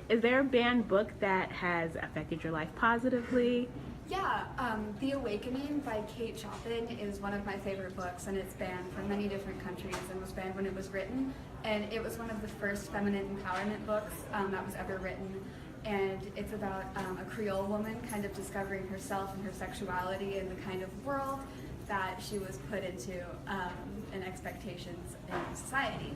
Is there a banned book that has affected your life positively? Yeah, The Awakening by Kate Chopin is one of my favorite books, and it's banned from many different countries and was banned when it was written. And it was one of the first feminine empowerment books that was ever written. And it's about a Creole woman kind of discovering herself and her sexuality in the kind of world that she was put into and expectations in society.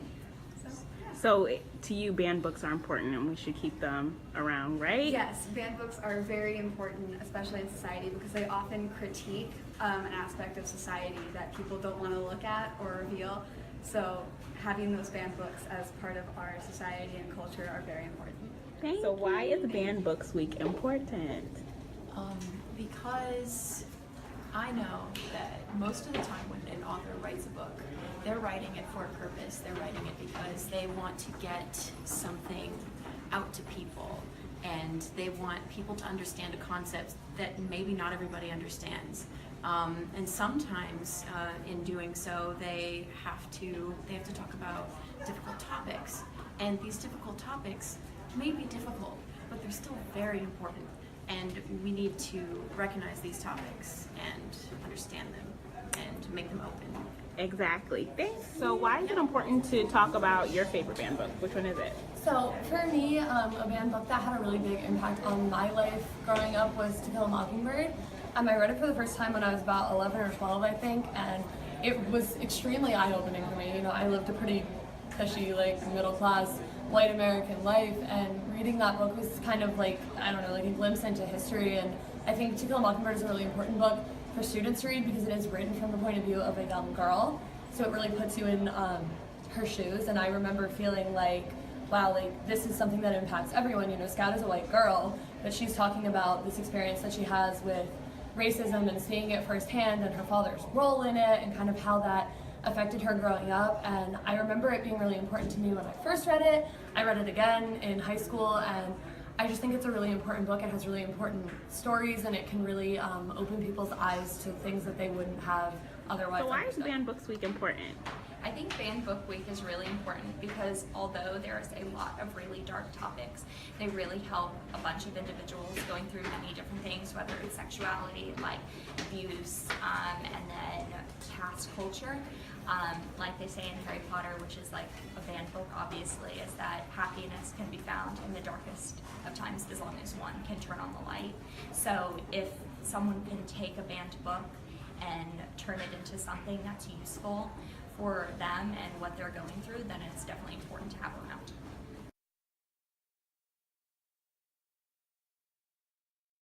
So to you, banned books are important and we should keep them around, right? Yes, banned books are very important, especially in society, because they often critique an aspect of society that people don't want to look at or reveal. So having those banned books as part of our society and culture are very important. So why is Banned Books Week important? Because I know that most of the time when an author writes a book, they're writing it for a purpose. They're writing it because they want to get something out to people, and they want people to understand a concept that maybe not everybody understands. And sometimes in doing so, they have to talk about difficult topics, and these difficult topics may be difficult, but they're still very important. And we need to recognize these topics and understand them and make them open. Exactly. Thanks. So why is it important to talk about your favorite banned book? Which one is it? So for me, a banned book that had a really big impact on my life growing up was To Kill a Mockingbird. I read it for the first time when I was about 11 or 12, I think, and it was extremely eye-opening for me. You know, I lived a pretty cushy, middle-class, white American life, and reading that book was kind of like, I don't know, like a glimpse into history. And I think To Kill a Mockingbird is a really important book for students to read because it is written from the point of view of a young girl. So it really puts you in her shoes. And I remember feeling like, wow, like this is something that impacts everyone. You know, Scout is a white girl, but she's talking about this experience that she has with racism and seeing it firsthand and her father's role in it and kind of how that affected her growing up. And I remember it being really important to me when I first read it. I read it again in high school, and I just think it's a really important book. It has really important stories, and it can really open people's eyes to things that they wouldn't have otherwise. So why is Banned Books Week important? I think Banned Book Week is really important because although there is a lot of really dark topics, they really help a bunch of individuals going through many different things, whether it's sexuality, like abuse, and then caste culture. Like they say in Harry Potter, which is like a banned book obviously, is that happiness can be found in the darkest of times as long as one can turn on the light. So if someone can take a banned book and turn it into something that's useful for them and what they're going through, then it's definitely important to have around.